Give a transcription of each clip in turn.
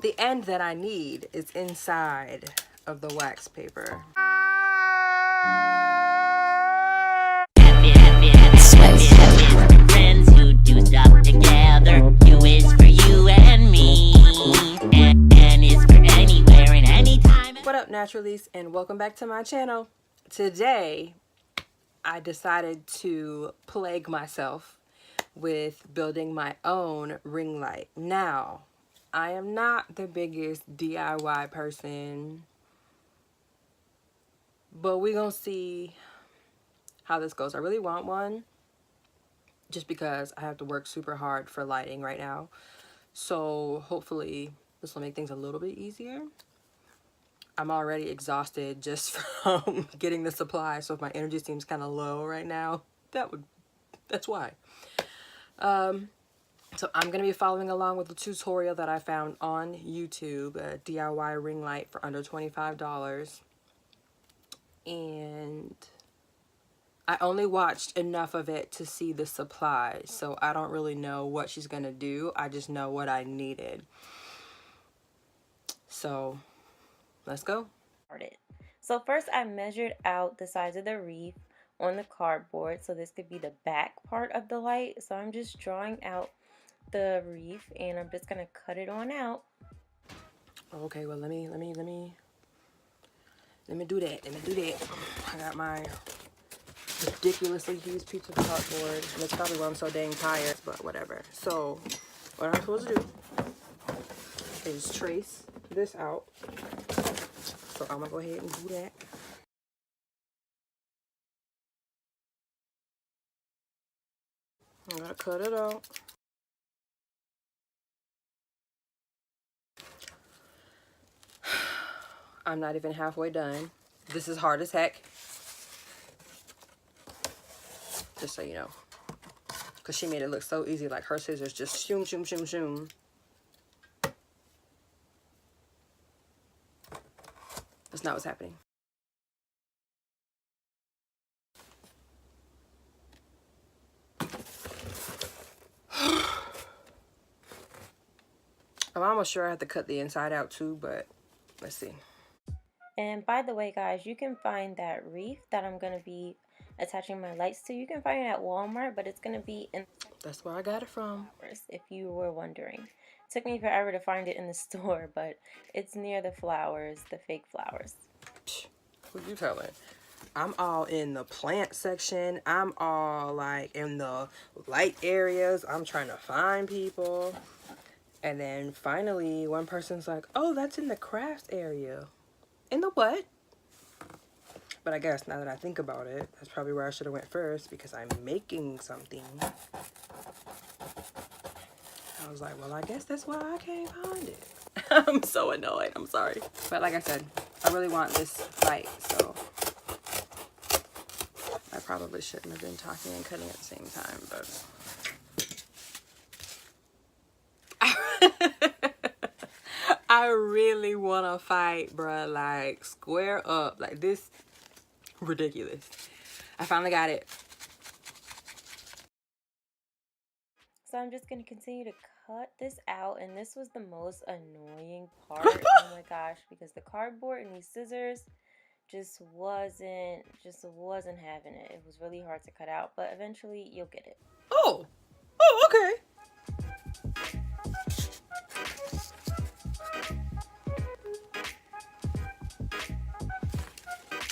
the end that I need is inside of the wax paper. Friends who do stuff together. You is for you and me, and is for anywhere and anytime. What up, Naturalies, and welcome back to my channel. Today, I decided to plague myself with building my own ring light. Now, I am not the biggest DIY person, but we're gonna see how this goes. I really want one just because I have to work super hard for lighting right now. So hopefully this will make things a little bit easier. I'm already exhausted just from getting the supply, so if my energy seems kind of low right now, that's why. So I'm going to be following along with the tutorial that I found on YouTube, a DIY ring light for under $25. And I only watched enough of it to see the supply, so I don't really know what she's going to do. I just know what I needed. So let's go. So first I measured out the size of the wreath on the cardboard, so this could be the back part of the light. So I'm just drawing out the wreath and I'm just gonna cut it on out. Okay, well let me do that. I got my ridiculously huge piece of cardboard, and that's probably why I'm so dang tired, but whatever. So what I'm supposed to do is trace this out. So I'm gonna go ahead and do that. I'm gonna cut it out. I'm not even halfway done. This is hard as heck. Just so you know. Because she made it look so easy, like her scissors just shoom, shoom, shoom, shoom. That's not what's happening. I'm almost sure I have to cut the inside out too, but let's see. And by the way, guys, you can find that wreath that I'm going to be attaching my lights to. You can find it at Walmart, but it's going to be in... That's where I got it from. If you were wondering. It took me forever to find it in the store, but it's near the flowers, the fake flowers. Who you telling? I'm all in the plant section. I'm all like in the light areas. I'm trying to find people. And then finally, one person's like, oh, that's in the crafts area. In the what? But I guess now that I think about it, that's probably where I should have went first because I'm making something. I was like, well, I guess that's why I can't find it. I'm so annoyed. I'm sorry. But like I said, I really want this light, so I probably shouldn't have been talking and cutting at the same time, but... I really want to fight, bruh. Like, square up. Like, this... ridiculous. I finally got it. So I'm just going to continue to cut this out, and this was the most annoying part. Oh my gosh, because the cardboard and these scissors just wasn't having it. It was really hard to cut out, but eventually you'll get it. Oh, okay.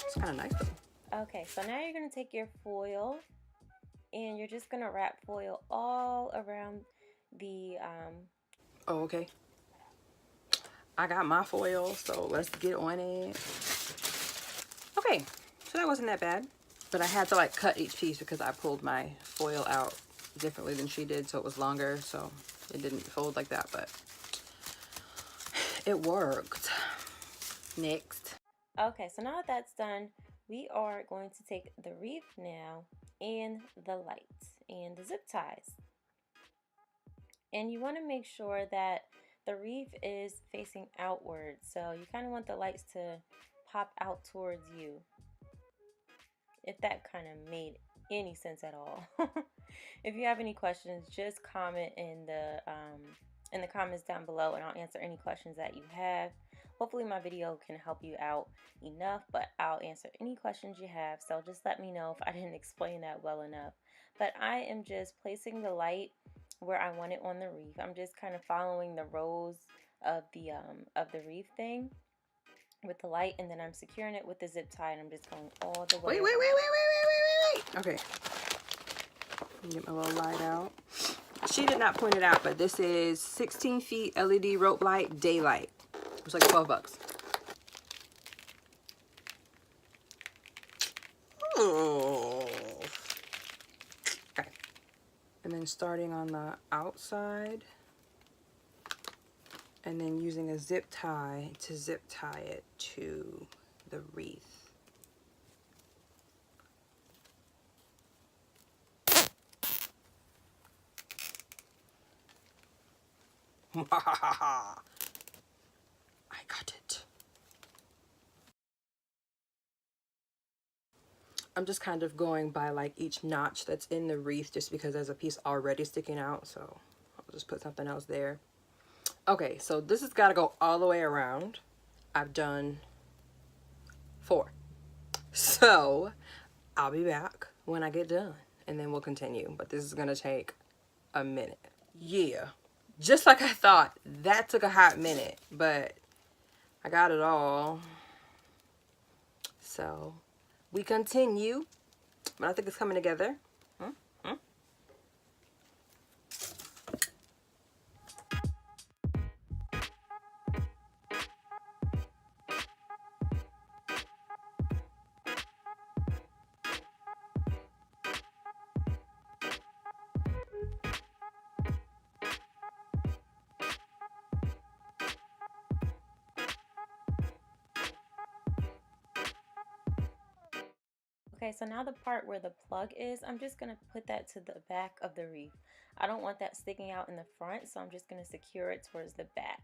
It's kind of nice though. Okay, so now you're going to take your foil and you're just going to wrap foil all around the Oh, okay. I got my foil, so let's get on it. Okay, so that wasn't that bad. But I had to like cut each piece because I pulled my foil out differently than she did, so it was longer, so it didn't fold like that, but it worked. Next. Okay, so now that that's done, we are going to take the wreath now and the lights and the zip ties. And you want to make sure that the wreath is facing outward, so you kind of want the lights to pop out towards you, if that kind of made any sense at all. If you have any questions, just comment in in the comments down below, and I'll answer any questions that you have. Hopefully my video can help you out enough, but I'll answer any questions you have, so just let me know if I didn't explain that well enough. But I am just placing the light where I want it on the wreath. I'm just kind of following the rows of the wreath thing with the light, and then I'm securing it with the zip tie, and I'm just going all the way. Wait. Okay. Get my little light out. She did not point it out, but this is 16 feet LED rope light, daylight. It was like $12. Oh. Okay. And then starting on the outside, and then using a zip tie to zip tie it to the wreath. I got it. I'm just kind of going by like each notch that's in the wreath just because there's a piece already sticking out, so I'll just put something else there. Okay, so this has got to go all the way around. I've done 4. So I'll be back when I get done and then we'll continue, but this is gonna take a minute. Yeah, just like I thought, that took a hot minute, but I got it all. So we continue, but I think it's coming together. Okay, so now the part where the plug is, I'm just going to put that to the back of the wreath. I don't want that sticking out in the front, so I'm just going to secure it towards the back.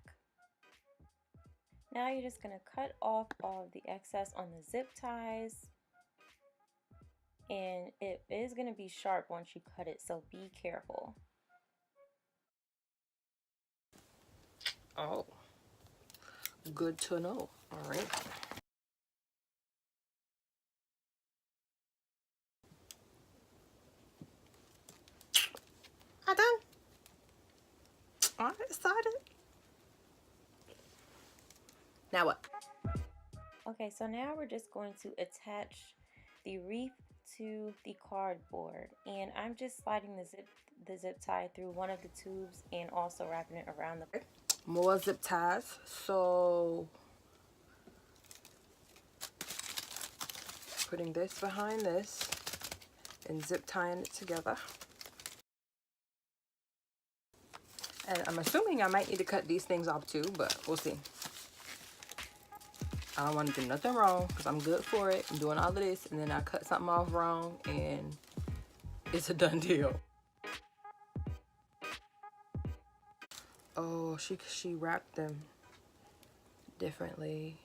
Now you're just going to cut off all of the excess on the zip ties. And it is going to be sharp once you cut it, so be careful. Oh, good to know. All right. I done. I'm excited. Now what? Okay, so now we're just going to attach the wreath to the cardboard, and I'm just sliding the zip tie through one of the tubes and also wrapping it around the. More zip ties. So putting this behind this and zip tying it together. And I'm assuming I might need to cut these things off too, but we'll see. I don't want to do nothing wrong because I'm good for it. I'm doing all of this and then I cut something off wrong and it's a done deal. Oh, she wrapped them differently.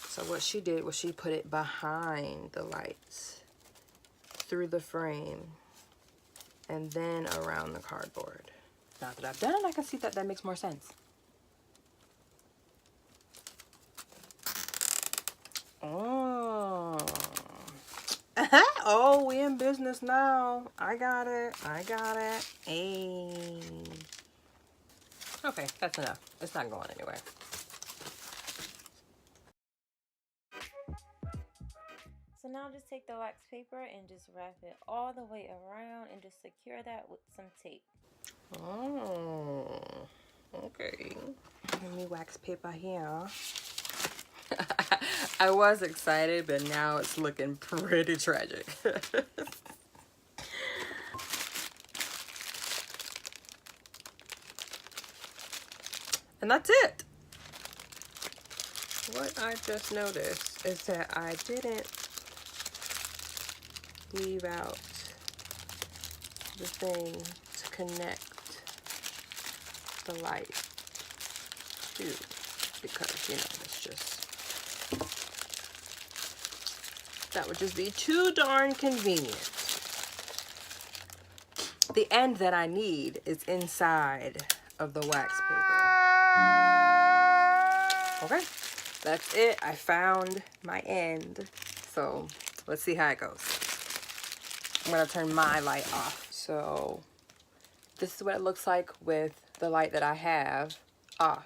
So what she did was she put it behind the lights, through the frame, and then around the cardboard. Now that I've done it, I can see that that makes more sense. Oh. Oh, we in business now. I got it. Hey. Okay, that's enough. It's not going anywhere. So now just take the wax paper and just wrap it all the way around and just secure that with some tape. Oh, okay. Give me wax paper here. I was excited, but now it's looking pretty tragic. And that's it. What I just noticed is that I didn't leave out the thing to connect the light to, because, you know, it's just, that would just be too darn convenient. The end that I need is inside of the wax paper. Okay, that's it. I found my end. So let's see how it goes. I'm gonna turn my light off. So this is what it looks like with the light that I have off.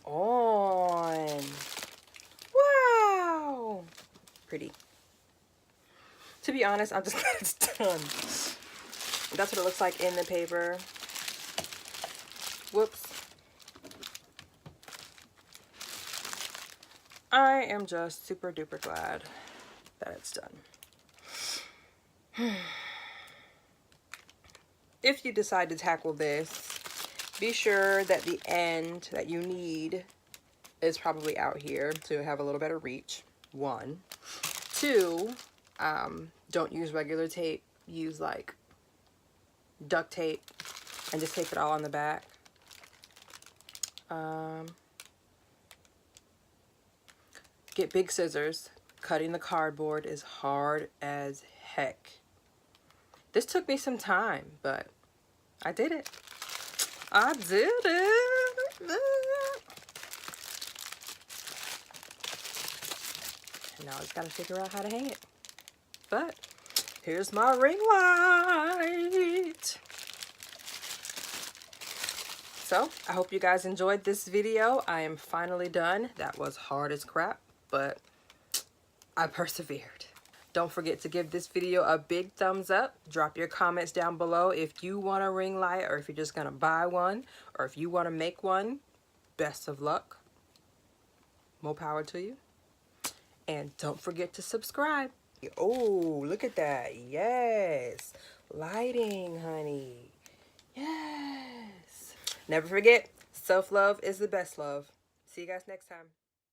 On. Wow. Pretty. To be honest, I'm just glad it's done. That's what it looks like in the paper. Whoops. I am just super duper glad that it's done. If you decide to tackle this, be sure that the end that you need is probably out here to have a little better reach. 1. 2, don't use regular tape. Use like duct tape and just tape it all on the back. Get big scissors. Cutting the cardboard is hard as heck. This took me some time, but I did it. I did it. And now I just gotta figure out how to hang it. But here's my ring light. So I hope you guys enjoyed this video. I am finally done. That was hard as crap, but I persevered. Don't forget to give this video a big thumbs up. Drop your comments down below if you want a ring light or if you're just gonna buy one or if you want to make one. Best of luck. More power to you. And don't forget to subscribe. Oh, look at that. Yes. Lighting, honey. Yes. Never forget, self-love is the best love. See you guys next time.